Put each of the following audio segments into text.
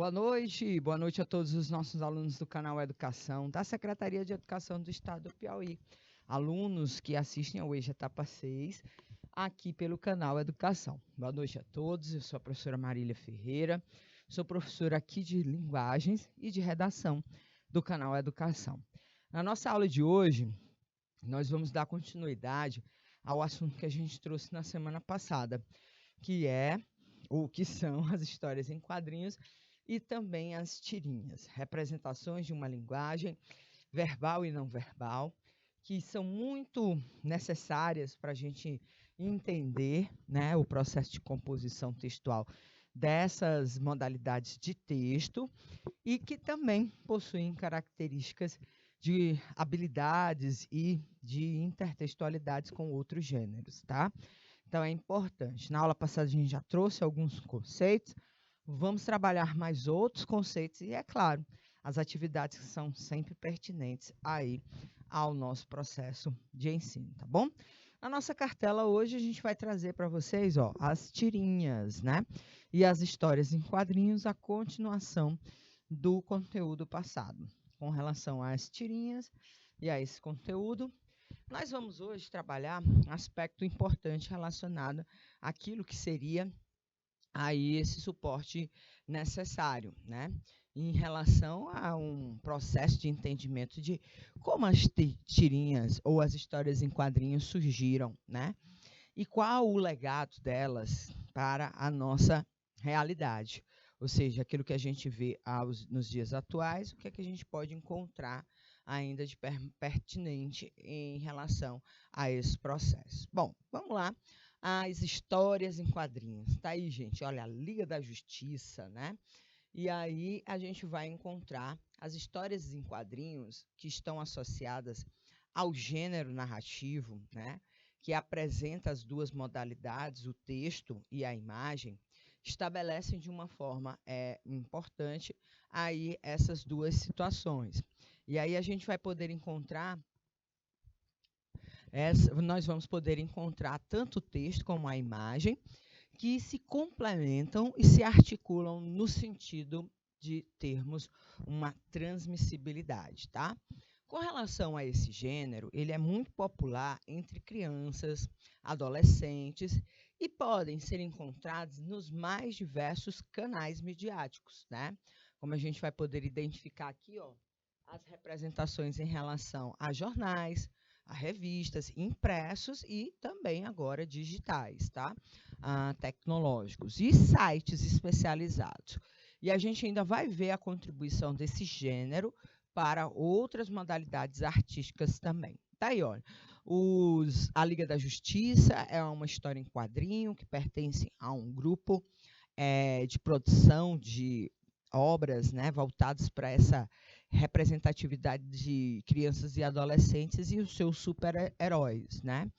Boa noite a todos os nossos alunos do canal Educação, da Secretaria de Educação do Estado do Piauí. Alunos que assistem ao EJA Etapa 6, aqui pelo canal Educação. Boa noite a todos, eu sou a professora Marília Ferreira, sou professora aqui de Linguagens e de Redação do canal Educação. Na nossa aula de hoje, nós vamos dar continuidade ao assunto que a gente trouxe na semana passada, que são as histórias em quadrinhos e também as tirinhas, representações de uma linguagem verbal e não verbal, que são muito necessárias para a gente entender, né, o processo de composição textual dessas modalidades de texto e que também possuem características de habilidades e de intertextualidades com outros gêneros, tá? Então, é importante. Na aula passada, a gente já trouxe alguns conceitos, vamos trabalhar mais outros conceitos e, é claro, as atividades que são sempre pertinentes aí ao nosso processo de ensino, tá bom? Na nossa cartela hoje, a gente vai trazer para vocês, as tirinhas, né? E as histórias em quadrinhos, a continuação do conteúdo passado. Com relação às tirinhas e a esse conteúdo, nós vamos hoje trabalhar um aspecto importante relacionado àquilo que seria aí esse suporte necessário, né? Em relação a um processo de entendimento de como as tirinhas ou as histórias em quadrinhos surgiram, né? E qual o legado delas para a nossa realidade. Ou seja, aquilo que a gente vê nos dias atuais, o que é que a gente pode encontrar ainda de pertinente em relação a esse processo. Bom, vamos lá. As histórias em quadrinhos. Tá aí, gente, olha, a Liga da Justiça, né? E aí a gente vai encontrar as histórias em quadrinhos que estão associadas ao gênero narrativo, né? Que apresenta as duas modalidades, o texto e a imagem, estabelecem de uma forma importante aí essas duas situações. E aí a gente vai poder encontrar nós vamos poder encontrar tanto o texto como a imagem que se complementam e se articulam no sentido de termos uma transmissibilidade, tá? Com relação a esse gênero, ele é muito popular entre crianças, adolescentes e podem ser encontrados nos mais diversos canais midiáticos, né? Como a gente vai poder identificar aqui, as representações em relação a jornais, a revistas, impressos e também agora digitais, tá? Tecnológicos e sites especializados. E a gente ainda vai ver a contribuição desse gênero para outras modalidades artísticas também. Tá aí, olha. A Liga da Justiça é uma história em quadrinho que pertence a um grupo de produção de obras, né, voltadas para essa representatividade de crianças e adolescentes e os seus super-heróis, né?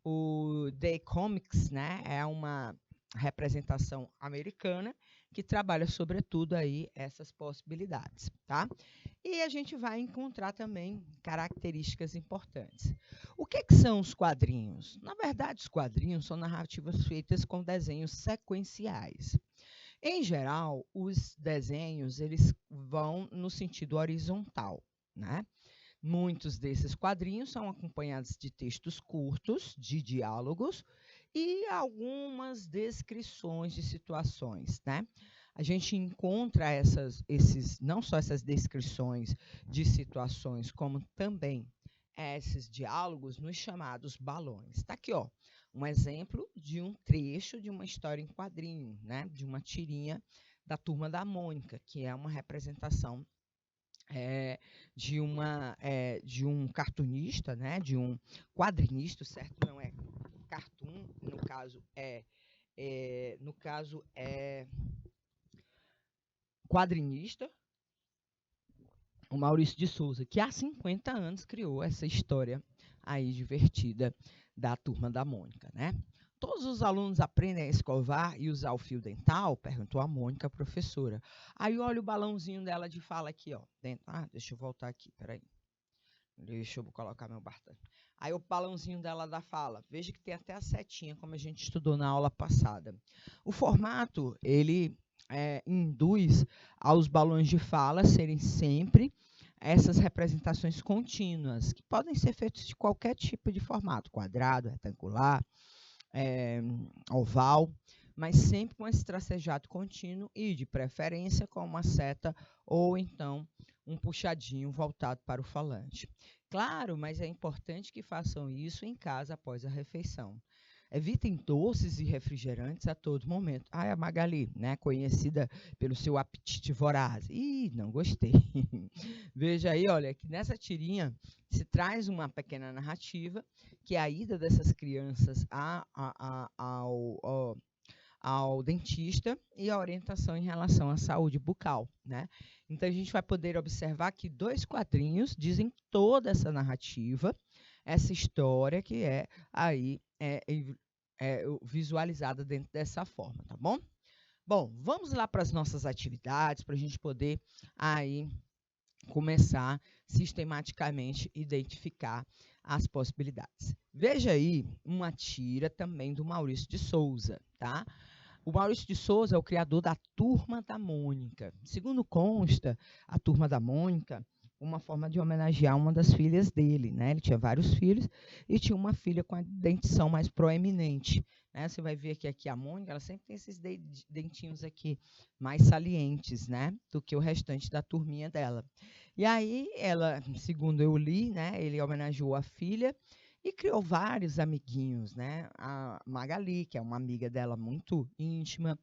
O The Comics, né, é uma representação americana que trabalha sobretudo aí essas possibilidades, tá? E a gente vai encontrar também características importantes. O que são os quadrinhos? Na verdade, os quadrinhos são narrativas feitas com desenhos sequenciais. Em geral, os desenhos eles vão no sentido horizontal, né? Muitos desses quadrinhos são acompanhados de textos curtos, de diálogos e algumas descrições de situações, né? A gente encontra não só essas descrições de situações, como também esses diálogos nos chamados balões. Está aqui, um exemplo de um trecho de uma história em quadrinho, né? De uma tirinha da Turma da Mônica, que é uma representação de um cartunista, né? De um quadrinista, certo? Não é cartoon, no caso é quadrinista, o Maurício de Souza, que há 50 anos criou essa história aí divertida da Turma da Mônica, né? Todos os alunos aprendem a escovar e usar o fio dental? Perguntou a Mônica, a professora. Aí olha o balãozinho dela de fala aqui, dentro. Deixa eu voltar aqui, peraí. Deixa eu colocar meu bastão. Aí o balãozinho dela da fala. Veja que tem até a setinha, como a gente estudou na aula passada. O formato, ele induz aos balões de fala serem sempre essas representações contínuas, que podem ser feitas de qualquer tipo de formato, quadrado, retangular, oval, mas sempre com esse tracejado contínuo e, de preferência, com uma seta ou então um puxadinho voltado para o falante. Claro, mas é importante que façam isso em casa após a refeição. Evitem doces e refrigerantes a todo momento. Ah, a Magali, né, conhecida pelo seu apetite voraz. Ih, não gostei. Veja aí, olha, que nessa tirinha se traz uma pequena narrativa, que é a ida dessas crianças ao dentista e a orientação em relação à saúde bucal, né? Então, a gente vai poder observar que 2 quadrinhos dizem toda essa narrativa, essa história que é aí visualizada dentro dessa forma, tá bom? Bom, vamos lá para as nossas atividades, para a gente poder aí começar sistematicamente identificar as possibilidades. Veja aí uma tira também do Maurício de Souza, tá? O Maurício de Souza é o criador da Turma da Mônica. Segundo consta, a Turma da Mônica, uma forma de homenagear uma das filhas dele, né? Ele tinha vários filhos e tinha uma filha com a dentição mais proeminente, né? Você vai ver que aqui a Mônica, ela sempre tem esses dentinhos aqui mais salientes, né? Do que o restante da turminha dela. E aí ela, segundo eu li, né? Ele homenageou a filha e criou vários amiguinhos, né? A Magali, que é uma amiga dela muito íntima,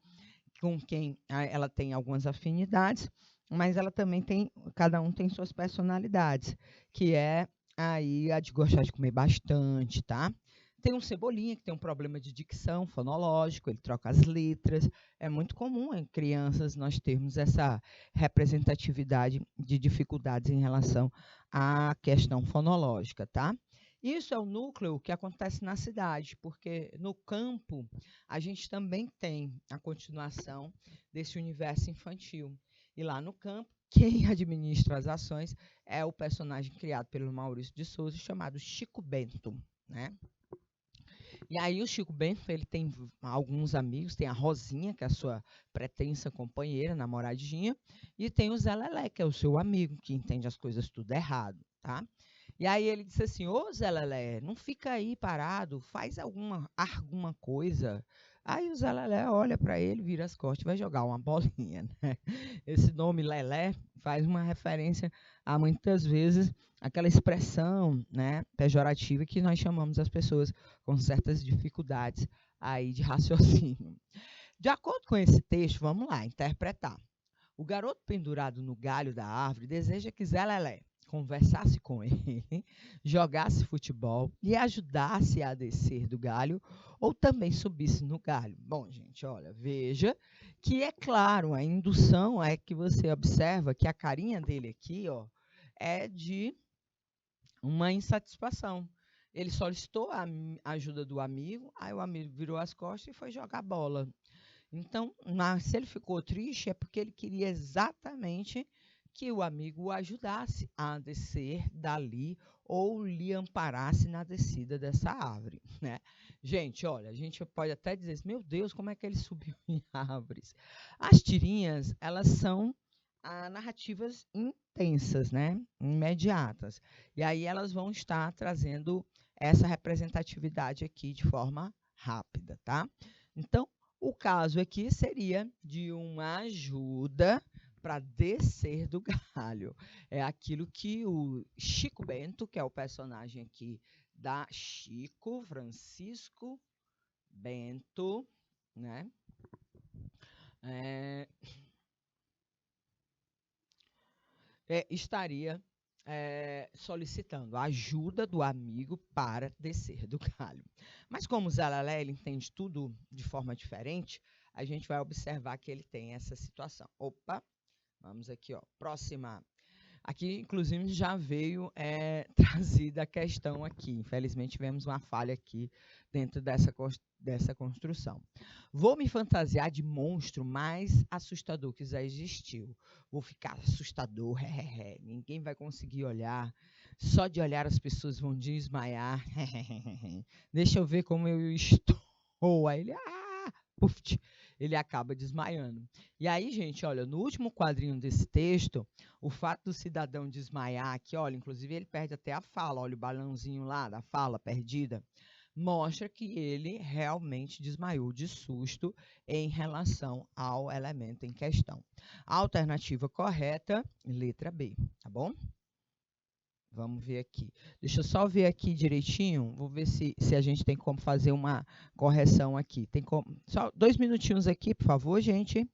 com quem ela tem algumas afinidades, mas ela também tem, cada um tem suas personalidades, que é aí a de gostar de comer bastante, tá? Tem um Cebolinha, que tem um problema de dicção fonológico, ele troca as letras. É muito comum em crianças nós termos essa representatividade de dificuldades em relação à questão fonológica, tá? Isso é o núcleo que acontece na cidade, porque no campo a gente também tem a continuação desse universo infantil. E lá no campo, quem administra as ações é o personagem criado pelo Maurício de Souza, chamado Chico Bento, né? E aí o Chico Bento, ele tem alguns amigos, tem a Rosinha, que é a sua pretensa companheira, namoradinha, e tem o Zé Lelé, que é o seu amigo, que entende as coisas tudo errado, tá? E aí ele disse assim, ô Zé Lelé, não fica aí parado, faz alguma coisa. Aí o Zé Lelé olha para ele, vira as costas e vai jogar uma bolinha, né? Esse nome Lelé faz uma referência a, muitas vezes, aquela expressão, né, pejorativa que nós chamamos as pessoas com certas dificuldades aí de raciocínio. De acordo com esse texto, vamos lá, interpretar. O garoto pendurado no galho da árvore deseja que Zé Lelé conversasse com ele, jogasse futebol e ajudasse a descer do galho ou também subisse no galho. Bom, gente, olha, veja que é claro, a indução é que você observa que a carinha dele aqui, ó, é de uma insatisfação. Ele solicitou a ajuda do amigo, aí o amigo virou as costas e foi jogar bola. Então, se ele ficou triste, é porque ele queria exatamente que o amigo o ajudasse a descer dali ou lhe amparasse na descida dessa árvore, né? Gente, olha, a gente pode até dizer, meu Deus, como é que ele subiu em árvores? As tirinhas, elas são narrativas intensas, né? Imediatas. E aí elas vão estar trazendo essa representatividade aqui de forma rápida, tá? Então, o caso aqui seria de uma ajuda para descer do galho. É aquilo que o Chico Bento, que é o personagem aqui da Chico Francisco Bento, né? Estaria solicitando a ajuda do amigo para descer do galho. Mas como o Zé Lelé, ele entende tudo de forma diferente, a gente vai observar que ele tem essa situação. Opa, vamos aqui, ó, próxima. Aqui, inclusive, já veio trazida a questão aqui. Infelizmente, tivemos uma falha aqui dentro dessa construção. Vou me fantasiar de monstro mais assustador que já existiu. Vou ficar assustador, ninguém vai conseguir olhar. Só de olhar as pessoas vão desmaiar. Deixa eu ver como eu estou. Aí ele, ele acaba desmaiando. E aí, gente, olha, no último quadrinho desse texto, o fato do cidadão desmaiar aqui, olha, inclusive ele perde até a fala, olha o balãozinho lá da fala perdida, mostra que ele realmente desmaiou de susto em relação ao elemento em questão. A alternativa correta, letra B, tá bom? Vamos ver aqui. Deixa eu só ver aqui direitinho. Vou ver se a gente tem como fazer uma correção aqui. Tem como... Só 2 minutinhos aqui, por favor, gente.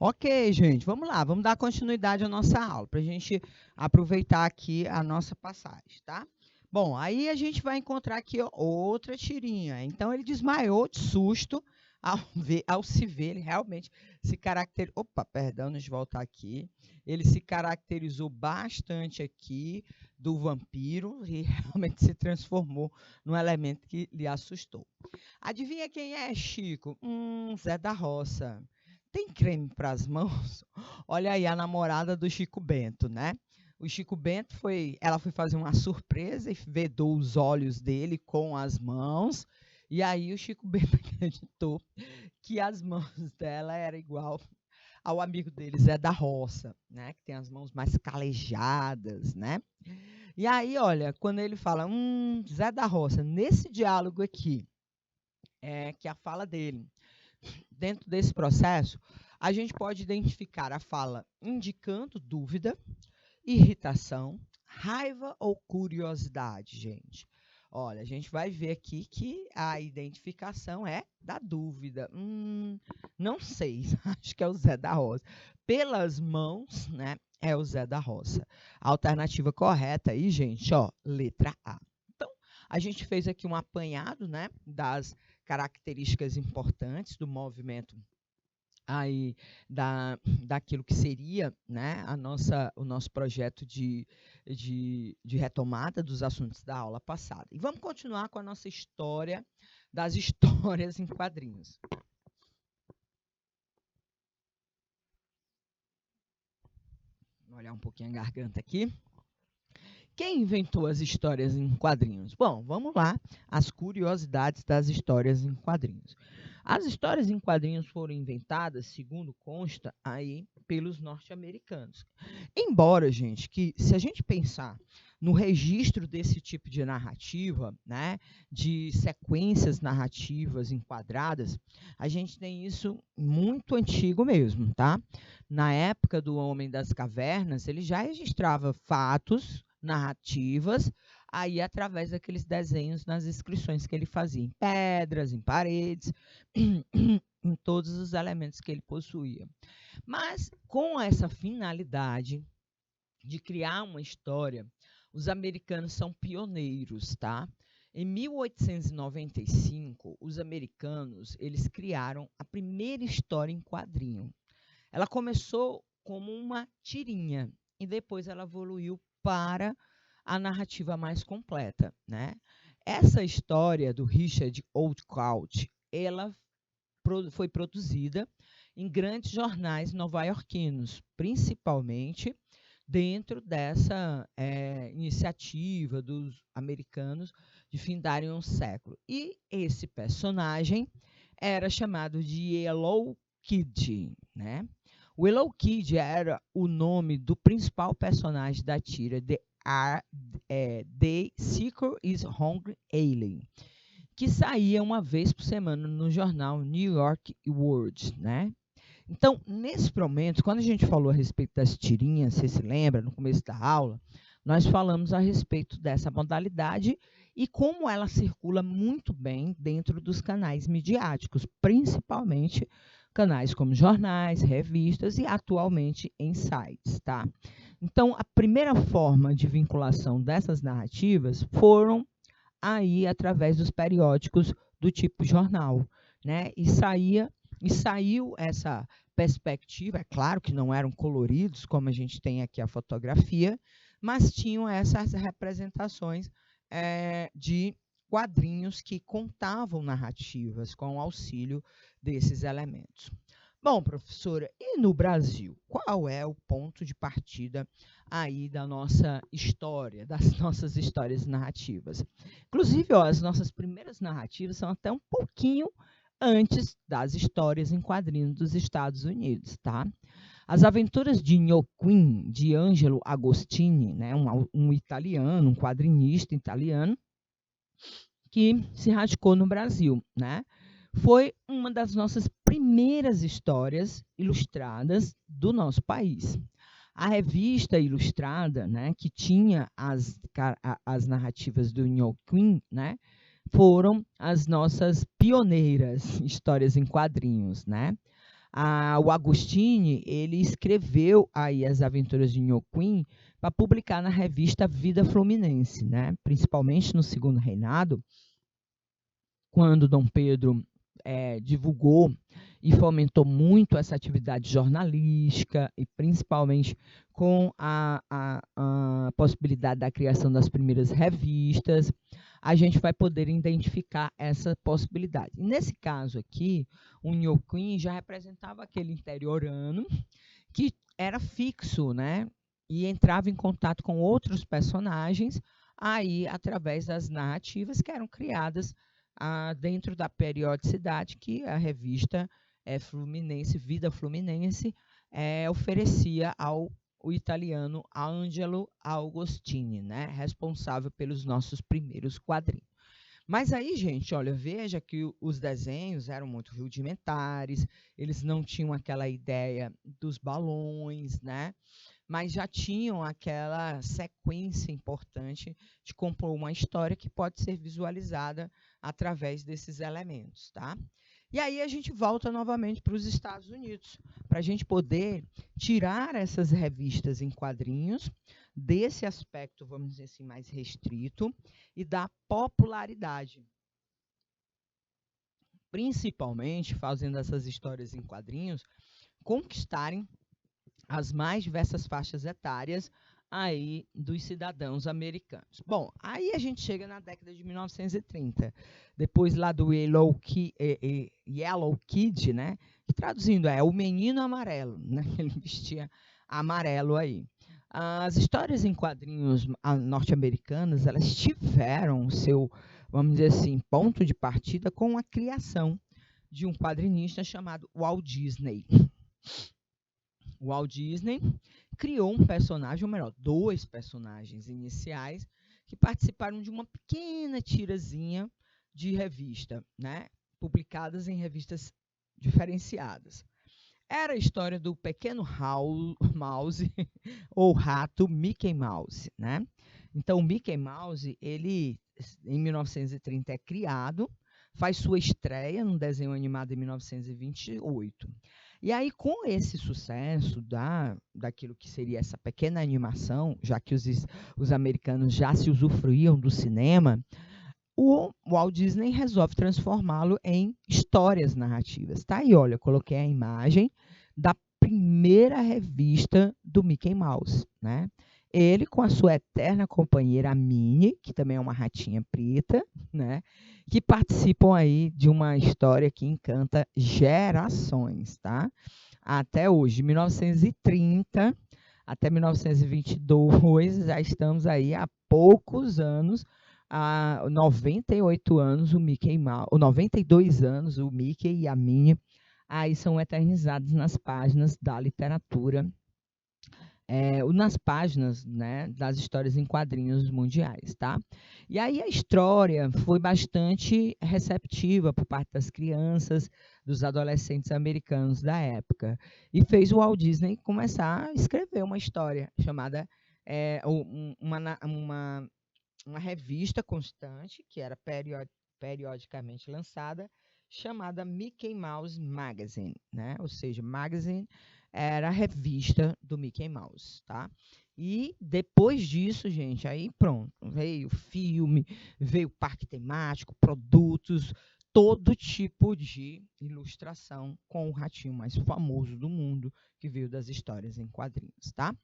Ok, gente, vamos lá, vamos dar continuidade à nossa aula, para a gente aproveitar aqui a nossa passagem, tá? Bom, aí a gente vai encontrar aqui ó, outra tirinha. Então, ele desmaiou de susto ao se ver, ele realmente se caracterizou. Opa, perdão, deixa eu voltar aqui. Ele se caracterizou bastante aqui do vampiro e realmente se transformou num elemento que lhe assustou. Adivinha quem é, Chico? Zé da Roça. Tem creme para as mãos? Olha aí a namorada do Chico Bento, né? O Chico Bento ela foi fazer uma surpresa e vedou os olhos dele com as mãos. E aí o Chico Bento acreditou que as mãos dela eram igual ao amigo dele, Zé da Roça, né? Que tem as mãos mais calejadas, né? E aí, olha, quando ele fala, Zé da Roça, nesse diálogo aqui, que a fala dele, dentro desse processo, a gente pode identificar a fala indicando dúvida, irritação, raiva ou curiosidade, gente. Olha, a gente vai ver aqui que a identificação é da dúvida. Não sei, acho que é o Zé da Rosa. pelas mãos, né, é o Zé da Roça. A alternativa correta aí, gente, ó, letra A. Então, a gente fez aqui um apanhado, né, das características importantes do movimento aí daquilo que seria, né, o nosso projeto de retomada dos assuntos da aula passada. E vamos continuar com a nossa história das histórias em quadrinhos. Vou olhar um pouquinho a garganta aqui. Quem inventou as histórias em quadrinhos? Bom, vamos lá, as curiosidades das histórias em quadrinhos. As histórias em quadrinhos foram inventadas, segundo consta, aí pelos norte-americanos. Embora, gente, que se a gente pensar no registro desse tipo de narrativa, né, de sequências narrativas enquadradas, a gente tem isso muito antigo mesmo, tá? Na época do Homem das Cavernas, ele já registrava fatos, narrativas, aí através daqueles desenhos nas inscrições que ele fazia em pedras, em paredes, em todos os elementos que ele possuía. Mas com essa finalidade de criar uma história, os americanos são pioneiros, tá? Em 1895, os americanos, eles criaram a primeira história em quadrinho. Ela começou como uma tirinha e depois ela evoluiu para a narrativa mais completa, né? Essa história do Richard Outcault, ela foi produzida em grandes jornais nova-iorquinos, principalmente dentro dessa iniciativa dos americanos de findarem um século. E esse personagem era chamado de Yellow Kid, né? O Yellow Kid era o nome do principal personagem da tira The Seeker is Hungry Alien, que saía uma vez por semana no jornal New York World, né? Então, nesse momento, quando a gente falou a respeito das tirinhas, você se lembra, no começo da aula, nós falamos a respeito dessa modalidade e como ela circula muito bem dentro dos canais midiáticos, principalmente canais como jornais, revistas e atualmente em sites, tá? Então, a primeira forma de vinculação dessas narrativas foram aí através dos periódicos do tipo jornal, né? E saiu essa perspectiva, é claro que não eram coloridos, como a gente tem aqui a fotografia, mas tinham essas representações de quadrinhos que contavam narrativas com o auxílio desses elementos. Bom, professora, e no Brasil, qual é o ponto de partida aí da nossa história, das nossas histórias narrativas? Inclusive, ó, as nossas primeiras narrativas são até um pouquinho antes das histórias em quadrinhos dos Estados Unidos, tá? As Aventuras de Nho Queen, de Angelo Agostini, né, um italiano, um quadrinista italiano, que se radicou no Brasil, né? Foi uma das nossas primeiras histórias ilustradas do nosso país. A revista ilustrada, né, que tinha as narrativas do Nho Queen, né, foram as nossas pioneiras histórias em quadrinhos, né? O Agostini, ele escreveu aí as Aventuras de Nho Queen para publicar na revista Vida Fluminense, né? Principalmente no Segundo Reinado, quando Dom Pedro divulgou e fomentou muito essa atividade jornalística, e principalmente com a possibilidade da criação das primeiras revistas, a gente vai poder identificar essa possibilidade. E nesse caso aqui, o Nho Queen já representava aquele interiorano que era fixo, né? E entrava em contato com outros personagens aí através das narrativas que eram criadas dentro da periodicidade que a revista Fluminense, Vida Fluminense, oferecia ao italiano Angelo Agostini, né, responsável pelos nossos primeiros quadrinhos. Mas aí, gente, olha, veja que os desenhos eram muito rudimentares, eles não tinham aquela ideia dos balões, né? Mas já tinham aquela sequência importante de compor uma história que pode ser visualizada através desses elementos, tá? E aí a gente volta novamente para os Estados Unidos, para a gente poder tirar essas revistas em quadrinhos desse aspecto, vamos dizer assim, mais restrito e dar popularidade. Principalmente fazendo essas histórias em quadrinhos conquistarem as mais diversas faixas etárias aí dos cidadãos americanos. Bom, aí a gente chega na década de 1930, depois lá do Yellow Kid, né? Que traduzindo é o menino amarelo, né? Ele vestia amarelo aí. As histórias em quadrinhos norte-americanas, elas tiveram o seu, vamos dizer assim, ponto de partida com a criação de um quadrinista chamado Walt Disney. O Walt Disney criou um personagem, ou melhor, dois personagens iniciais que participaram de uma pequena tirazinha de revista, né, publicadas em revistas diferenciadas. Era a história do pequeno mouse ou rato Mickey Mouse, né? Então o Mickey Mouse, ele em 1930 é criado, faz sua estreia num desenho animado em 1928. E aí, com esse sucesso daquilo que seria essa pequena animação, já que os americanos já se usufruíam do cinema, o Walt Disney resolve transformá-lo em histórias narrativas. Tá aí, olha, coloquei a imagem da primeira revista do Mickey Mouse, né? Ele com a sua eterna companheira, a Minnie, que também é uma ratinha preta, né? Que participam aí de uma história que encanta gerações, tá? Até hoje, de 1930 até 1922, já estamos aí há poucos anos, há 98 anos, o Mickey Mouse, 92 anos, o Mickey e a Minnie, aí são eternizados nas páginas da literatura, nas páginas, né, das histórias em quadrinhos mundiais, tá? E aí a história foi bastante receptiva por parte das crianças, dos adolescentes americanos da época, e fez o Walt Disney começar a escrever uma história chamada uma revista constante, que era periodicamente lançada, chamada Mickey Mouse Magazine, né? Ou seja, Magazine era a revista do Mickey Mouse, tá? E depois disso, gente, aí pronto, veio filme, veio parque temático, produtos, todo tipo de ilustração com o ratinho mais famoso do mundo, que veio das histórias em quadrinhos, tá?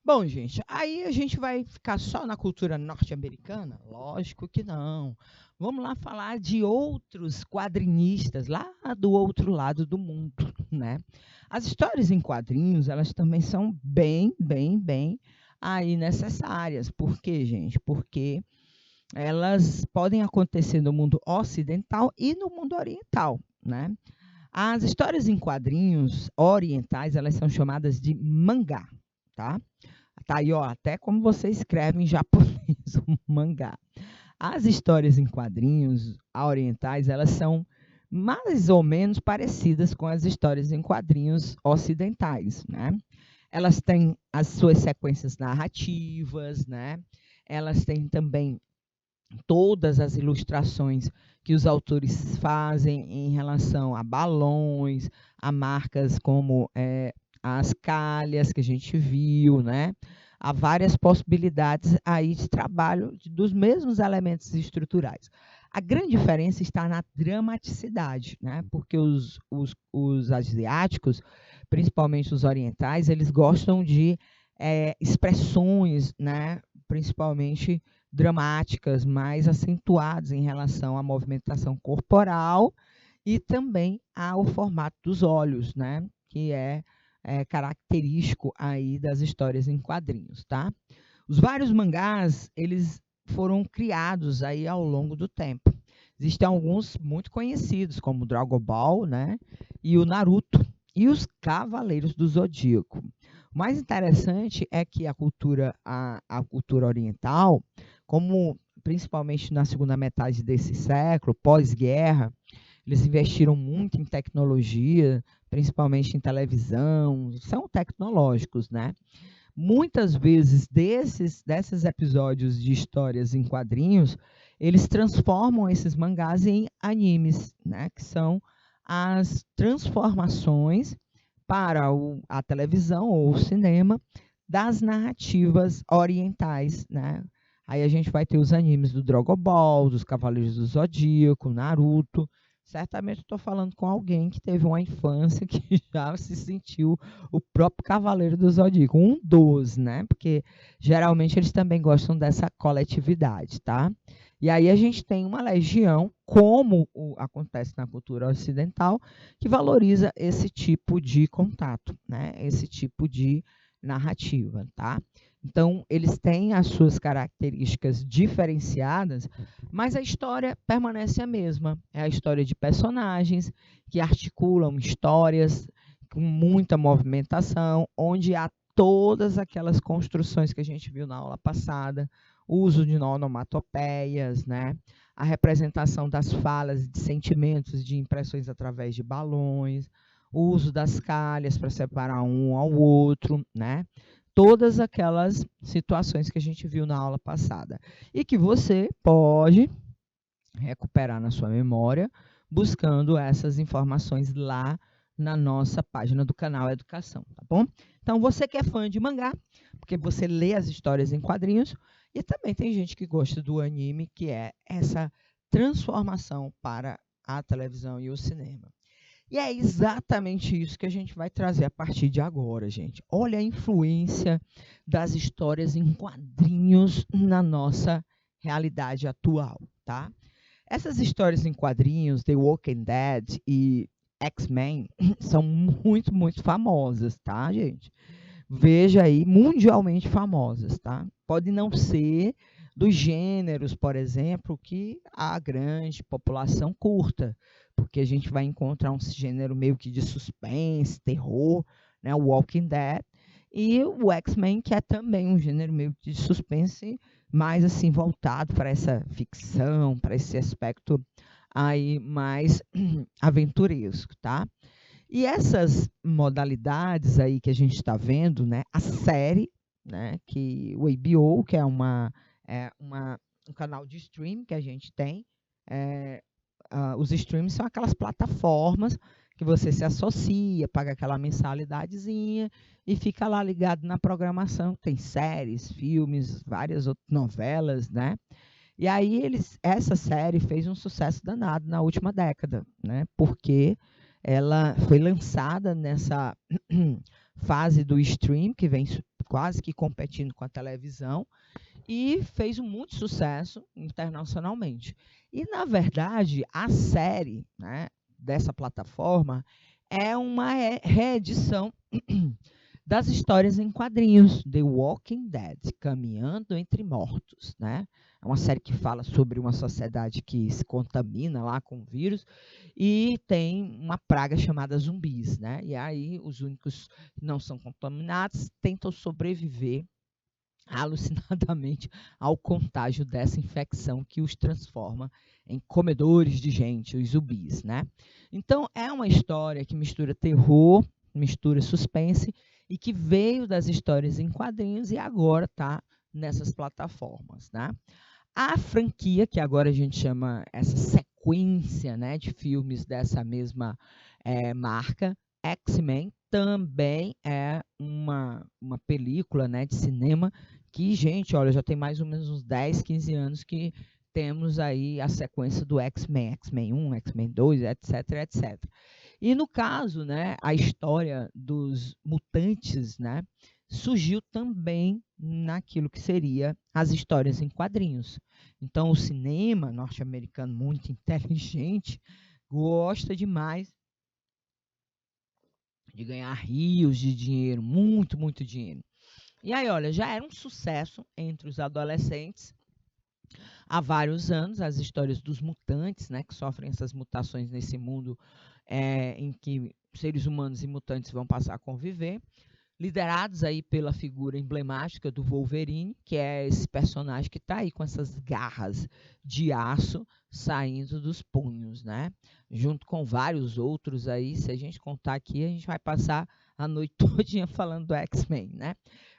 Bom, gente, aí a gente vai ficar só na cultura norte-americana? Lógico que não. Vamos lá falar de outros quadrinistas lá do outro lado do mundo, né? As histórias em quadrinhos, elas também são bem aí necessárias. Por quê, gente? Porque elas podem acontecer no mundo ocidental e no mundo oriental, né? As histórias em quadrinhos orientais, elas são chamadas de mangá, tá? Tá aí, ó, até como você escreve em japonês, o mangá. As histórias em quadrinhos orientais, elas são mais ou menos parecidas com as histórias em quadrinhos ocidentais, né? Elas têm as suas sequências narrativas, né? Elas têm também todas as ilustrações que os autores fazem em relação a balões, a marcas como as calhas que a gente viu, né? Há várias possibilidades aí de trabalho dos mesmos elementos estruturais. A grande diferença está na dramaticidade, né? Porque os asiáticos, principalmente os orientais, eles gostam de expressões, né? Principalmente dramáticas, mais acentuadas em relação à movimentação corporal e também ao formato dos olhos, né? Que é característico aí das histórias em quadrinhos, tá? Os vários mangás, eles foram criados aí ao longo do tempo. Existem alguns muito conhecidos, como o Dragon Ball, né? E o Naruto, e os Cavaleiros do Zodíaco. O mais interessante é que a cultura oriental, como principalmente na segunda metade desse século, pós-guerra, eles investiram muito em tecnologia, principalmente em televisão, são tecnológicos, né? Muitas vezes desses episódios de histórias em quadrinhos, eles transformam esses mangás em animes, né? Que são as transformações para a televisão ou o cinema das narrativas orientais, né? Aí a gente vai ter os animes do Dragon Ball, dos Cavaleiros do Zodíaco, Naruto. Certamente estou falando com alguém que teve uma infância que já se sentiu o próprio Cavaleiro do Zodíaco, um dos, né? Porque geralmente eles também gostam dessa coletividade, tá? E aí a gente tem uma legião, como acontece na cultura ocidental, que valoriza esse tipo de contato, né? Esse tipo de narrativa, tá? Então, eles têm as suas características diferenciadas, mas a história permanece a mesma. É a história de personagens que articulam histórias com muita movimentação, onde há todas aquelas construções que a gente viu na aula passada, o uso de onomatopeias, né? A representação das falas, de sentimentos, de impressões através de balões, o uso das calhas para separar um ao outro, né? Todas aquelas situações que a gente viu na aula passada e que você pode recuperar na sua memória buscando essas informações lá na nossa página do canal Educação, tá bom? Então, você que é fã de mangá, porque você lê as histórias em quadrinhos, e também tem gente que gosta do anime, que é essa transformação para a televisão e o cinema. E é exatamente isso que a gente vai trazer a partir de agora, gente. Olha a influência das histórias em quadrinhos na nossa realidade atual, tá? Essas histórias em quadrinhos, The Walking Dead e X-Men, são muito, muito famosas, tá, gente? Veja aí, mundialmente famosas, tá? Pode não ser dos gêneros, por exemplo, que a grande população curta, porque a gente vai encontrar um gênero meio que de suspense, terror, né? O Walking Dead, e o X-Men, que é também um gênero meio de suspense, mais assim voltado para essa ficção, para esse aspecto aí mais aventuresco, tá? E essas modalidades aí que a gente está vendo, né, a série, né, que o HBO, que é um canal de stream que a gente tem, é, os streams são aquelas plataformas que você se associa, paga aquela mensalidadezinha e fica lá ligado na programação. Tem séries, filmes, várias outras novelas, né? E aí essa série fez um sucesso danado na última década, né? Porque ela foi lançada nessa fase do stream, que vem quase que competindo com a televisão, e fez muito sucesso internacionalmente. E, na verdade, a série, né, dessa plataforma é uma reedição das histórias em quadrinhos, The Walking Dead, Caminhando Entre Mortos, né? É uma série que fala sobre uma sociedade que se contamina lá com o vírus e tem uma praga chamada zumbis, né? E aí os únicos que não são contaminados tentam sobreviver alucinadamente ao contágio dessa infecção que os transforma em comedores de gente, os zumbis, né? Então, é uma história que mistura terror, mistura suspense e que veio das histórias em quadrinhos e agora está nessas plataformas, né? A franquia, que agora a gente chama essa sequência, né, de filmes dessa mesma marca, X-Men, também é uma película, né, de cinema que, gente, olha, já tem mais ou menos uns 10, 15 anos que temos aí a sequência do X-Men, X-Men 1, X-Men 2, etc, etc. E no caso, né, a história dos mutantes, né, surgiu também naquilo que seria as histórias em quadrinhos. Então, o cinema norte-americano, muito inteligente, gosta demais de ganhar rios de dinheiro, muito, muito dinheiro. E aí, olha, já era um sucesso entre os adolescentes há vários anos, as histórias dos mutantes, né, que sofrem essas mutações nesse mundo em que seres humanos e mutantes vão passar a conviver, liderados aí pela figura emblemática do Wolverine, que é esse personagem que está aí com essas garras de aço saindo dos punhos, né? Junto com vários outros aí, se a gente contar aqui, a gente vai passar a noite todinha falando do X-Men, né?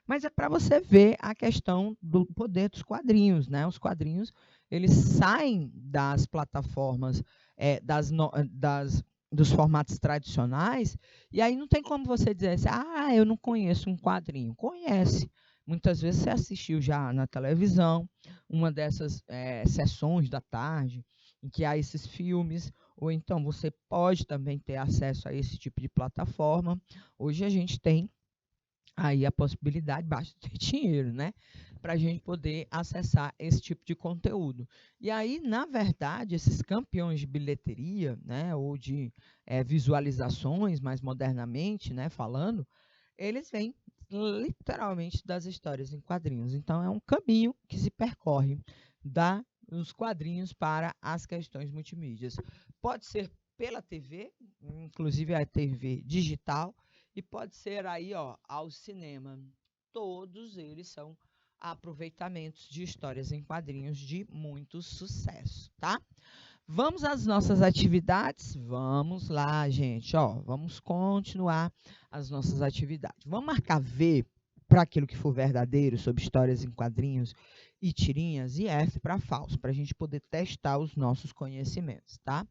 Mas é para você ver a questão do poder dos quadrinhos, né? Os quadrinhos, eles saem das plataformas, dos formatos tradicionais, e aí não tem como você dizer assim, eu não conheço um quadrinho. Conhece. Muitas vezes você assistiu já na televisão, uma dessas sessões da tarde, em que há esses filmes, ou então você pode também ter acesso a esse tipo de plataforma. Hoje a gente tem aí a possibilidade, basta ter dinheiro, né? Para a gente poder acessar esse tipo de conteúdo. E aí, na verdade, esses campeões de bilheteria, né, ou de visualizações, mais modernamente, né, falando, eles vêm literalmente das histórias em quadrinhos. Então, é um caminho que se percorre dos quadrinhos para as questões multimídias. Pode ser pela TV, inclusive a TV digital, e pode ser aí, ao cinema. Todos eles são aproveitamentos de histórias em quadrinhos de muito sucesso, tá? Vamos às nossas atividades? Vamos lá, gente, vamos continuar as nossas atividades. Vamos marcar V para aquilo que for verdadeiro sobre histórias em quadrinhos e tirinhas e F para falso, para a gente poder testar os nossos conhecimentos, tá?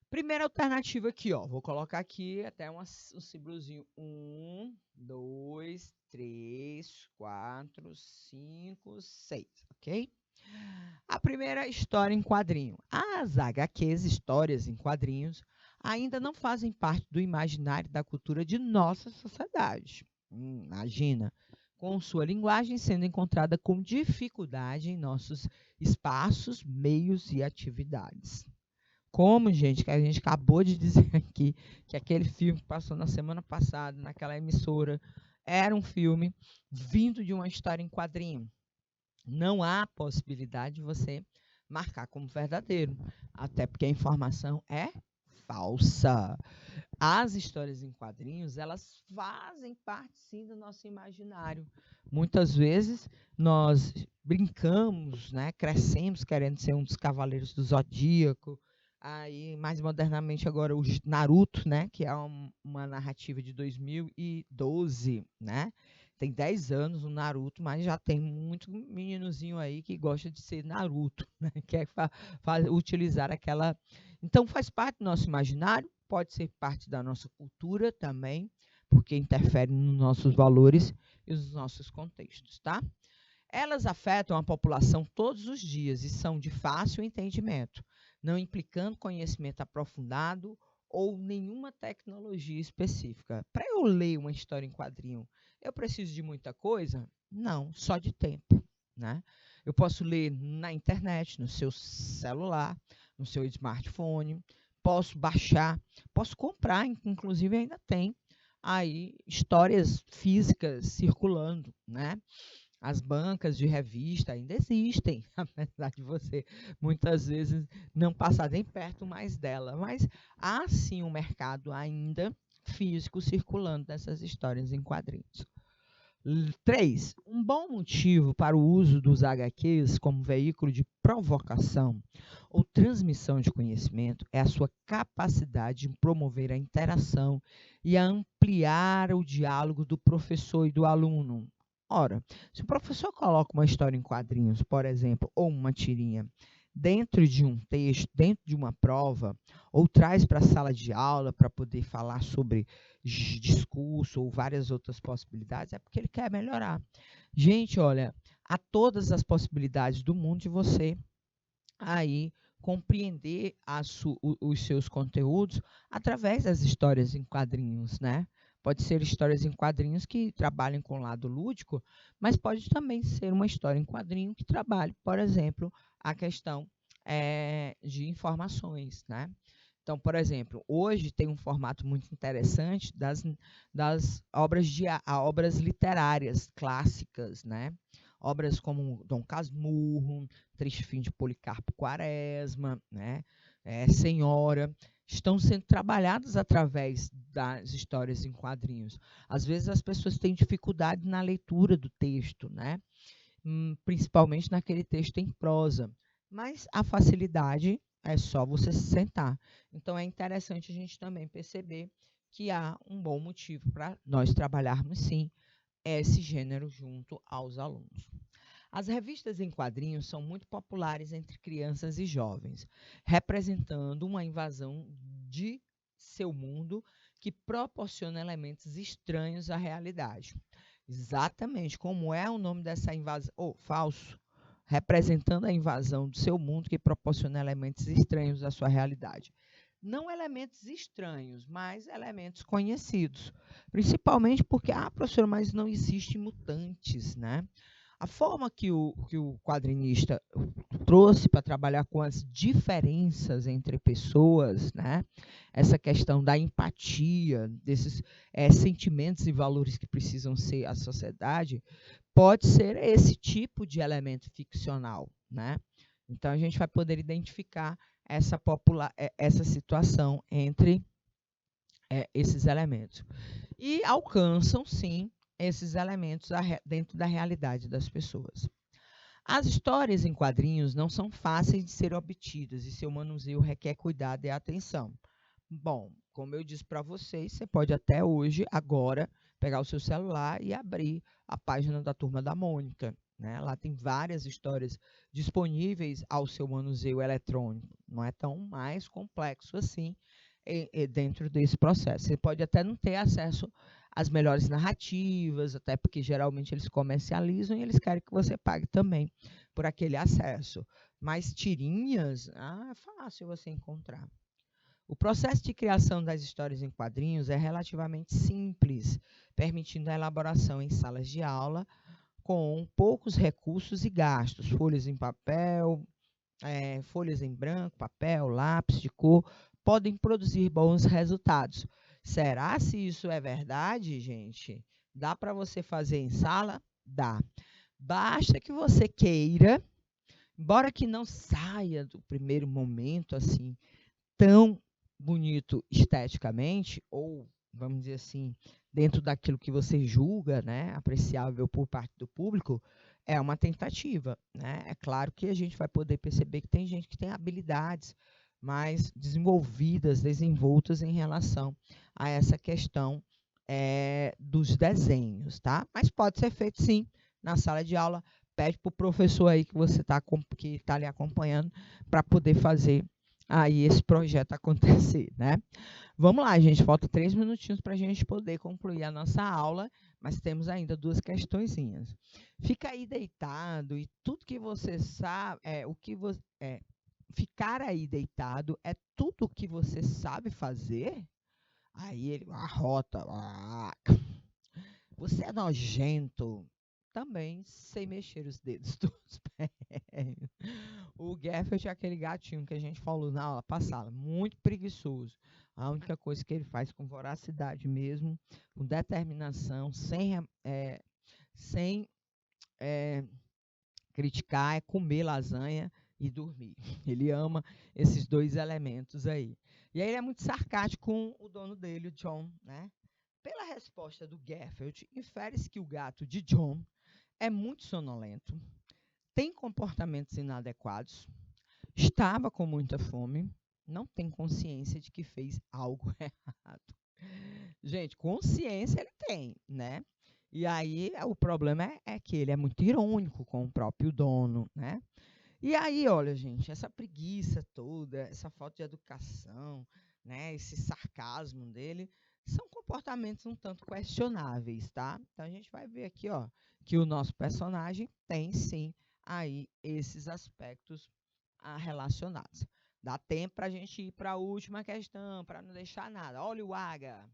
Primeira alternativa aqui, vou colocar aqui até um símbolozinho. 1, 2, 3, 4, 5, 6, ok? A primeira história em quadrinho. As HQs, histórias em quadrinhos, ainda não fazem parte do imaginário da cultura de nossa sociedade. Imagina, com sua linguagem sendo encontrada com dificuldade em nossos espaços, meios e atividades. Como, gente, que a gente acabou de dizer aqui, que aquele filme que passou na semana passada, naquela emissora, era um filme vindo de uma história em quadrinho. Não há possibilidade de você marcar como verdadeiro, até porque a informação é falsa. As histórias em quadrinhos, elas fazem parte, sim, do nosso imaginário. Muitas vezes, nós brincamos, né, crescemos querendo ser um dos cavaleiros do Zodíaco. Aí, mais modernamente agora, o Naruto, né, que é uma narrativa de 2012, né? Tem 10 anos o Naruto, mas já tem muito meninozinho aí que gosta de ser Naruto, né? Quer utilizar aquela... Então, faz parte do nosso imaginário, pode ser parte da nossa cultura também, porque interfere nos nossos valores e nos nossos contextos, tá? Elas afetam a população todos os dias e são de fácil entendimento, não implicando conhecimento aprofundado ou nenhuma tecnologia específica. Para eu ler uma história em quadrinho, eu preciso de muita coisa? Não, só de tempo, né? Eu posso ler na internet, no seu celular, no seu smartphone, posso baixar, posso comprar, inclusive ainda tem aí histórias físicas circulando, né? As bancas de revista ainda existem, apesar de você muitas vezes não passar nem perto mais dela, mas há sim um mercado ainda físico circulando dessas histórias em quadrinhos. 3. Um bom motivo para o uso dos HQs como veículo de provocação ou transmissão de conhecimento é a sua capacidade de promover a interação e a ampliar o diálogo do professor e do aluno. Ora, se o professor coloca uma história em quadrinhos, por exemplo, ou uma tirinha, dentro de um texto, dentro de uma prova, ou traz para a sala de aula para poder falar sobre discurso ou várias outras possibilidades, é porque ele quer melhorar. Gente, olha, há todas as possibilidades do mundo de você aí compreender os seus conteúdos através das histórias em quadrinhos, né? Pode ser histórias em quadrinhos que trabalhem com o lado lúdico, mas pode também ser uma história em quadrinho que trabalhe, por exemplo, a questão de informações, né? Então, por exemplo, hoje tem um formato muito interessante das obras literárias clássicas, né? Obras como Dom Casmurro, Triste Fim de Policarpo Quaresma, né? Senhora, estão sendo trabalhadas através das histórias em quadrinhos. Às vezes as pessoas têm dificuldade na leitura do texto, né? Principalmente naquele texto em prosa, mas a facilidade é só você se sentar. Então, é interessante a gente também perceber que há um bom motivo para nós trabalharmos, sim, esse gênero junto aos alunos. As revistas em quadrinhos são muito populares entre crianças e jovens, representando uma invasão de seu mundo que proporciona elementos estranhos à realidade. Exatamente como é o nome dessa invasão, falso, representando a invasão do seu mundo que proporciona elementos estranhos à sua realidade. Não elementos estranhos, mas elementos conhecidos. Principalmente porque, professora, mas não existem mutantes, né? A forma que o quadrinista trouxe para trabalhar com as diferenças entre pessoas, né? Essa questão da empatia, desses sentimentos e valores que precisam ser a sociedade, pode ser esse tipo de elemento ficcional, né? Então, a gente vai poder identificar essa situação entre esses elementos. E alcançam, sim, esses elementos dentro da realidade das pessoas. As histórias em quadrinhos não são fáceis de ser obtidas e seu manuseio requer cuidado e atenção. Bom, como eu disse para vocês, você pode até hoje, agora, pegar o seu celular e abrir a página da Turma da Mônica, né? Lá tem várias histórias disponíveis ao seu manuseio eletrônico. Não é tão mais complexo assim dentro desse processo. Você pode até não ter acesso às melhores narrativas, até porque geralmente eles comercializam e eles querem que você pague também por aquele acesso. Mas tirinhas, é fácil você encontrar. O processo de criação das histórias em quadrinhos é relativamente simples, permitindo a elaboração em salas de aula com poucos recursos e gastos, folhas em papel, folhas em branco, papel, lápis de cor, podem produzir bons resultados. Será se isso é verdade, gente? Dá para você fazer em sala? Dá. Basta que você queira, embora que não saia do primeiro momento assim tão bonito esteticamente, ou vamos dizer assim, dentro daquilo que você julga, né, apreciável por parte do público, é uma tentativa, né? É claro que a gente vai poder perceber que tem gente que tem habilidades mais desenvolvidas, desenvoltas em relação a essa questão dos desenhos, tá? Mas pode ser feito sim na sala de aula. Pede para o professor aí que está lhe acompanhando para poder fazer aí esse projeto acontecer, né? Vamos lá, gente, falta 3 minutinhos para a gente poder concluir a nossa aula, mas temos ainda 2 questõezinhas. Fica aí deitado e tudo que você sabe, ficar aí deitado é tudo o que você sabe fazer? Aí ele arrota, você é nojento. Também sei mexer os dedos dos pés. O Garfield é aquele gatinho que a gente falou na aula passada, muito preguiçoso. A única coisa que ele faz com voracidade mesmo, com determinação, sem criticar, é comer lasanha e dormir. Ele ama esses 2 elementos aí. E aí ele é muito sarcástico com o dono dele, o John, né? Pela resposta do Garfield, infere-se que o gato de John é muito sonolento, tem comportamentos inadequados, estava com muita fome, não tem consciência de que fez algo errado. Gente, consciência ele tem, né? E aí o problema é que ele é muito irônico com o próprio dono, né? E aí, olha, gente, essa preguiça toda, essa falta de educação, né, esse sarcasmo dele, são comportamentos um tanto questionáveis, tá? Então a gente vai ver aqui, ó, que o nosso personagem tem sim aí esses aspectos relacionados. Dá tempo para a gente ir para a última questão, para não deixar nada. Olha o Aga.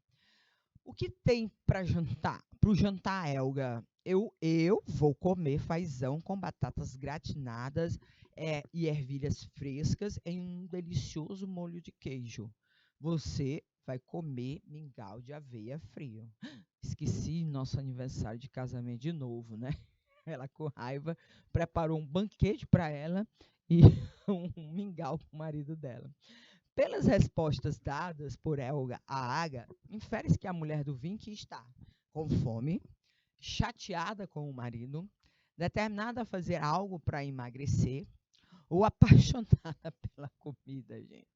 O que tem para jantar? Para o jantar, Elga, eu vou comer fazão com batatas gratinadas e ervilhas frescas em um delicioso molho de queijo. Você vai comer mingau de aveia frio. Esqueci nosso aniversário de casamento de novo, né? Ela, com raiva, preparou um banquete para ela e um mingau para o marido dela. Pelas respostas dadas por Elga a Aga, infere-se que a mulher do Vink está com fome, chateada com o marido, determinada a fazer algo para emagrecer ou apaixonada pela comida, gente.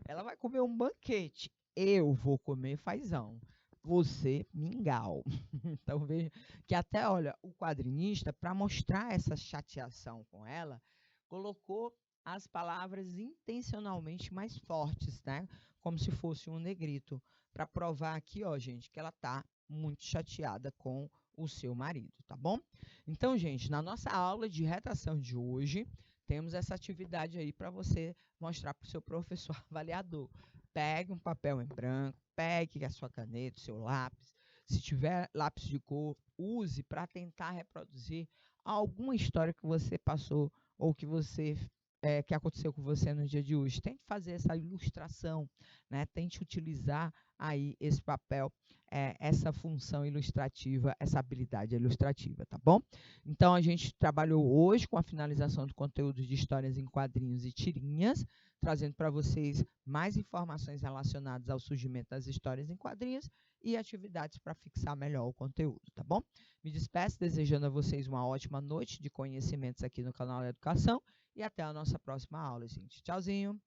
Ela vai comer um banquete. Eu vou comer fazão. Você, mingau. Então, veja que até, olha, o quadrinista, para mostrar essa chateação com ela, colocou as palavras intencionalmente mais fortes, né? Como se fosse um negrito, para provar aqui, ó, gente, que ela tá muito chateada com o seu marido, tá bom? Então, gente, na nossa aula de redação de hoje, temos essa atividade aí para você mostrar para o seu professor avaliador. Pegue um papel em branco, pegue a sua caneta, o seu lápis. Se tiver lápis de cor, use para tentar reproduzir alguma história que você passou ou que aconteceu com você no dia de hoje. Tente fazer essa ilustração, né? Tente utilizar aí esse papel, essa função ilustrativa, essa habilidade ilustrativa, tá bom? Então, a gente trabalhou hoje com a finalização do conteúdo de histórias em quadrinhos e tirinhas, trazendo para vocês mais informações relacionadas ao surgimento das histórias em quadrinhos e atividades para fixar melhor o conteúdo, tá bom? Me despeço desejando a vocês uma ótima noite de conhecimentos aqui no canal da Educação e até a nossa próxima aula, gente. Tchauzinho!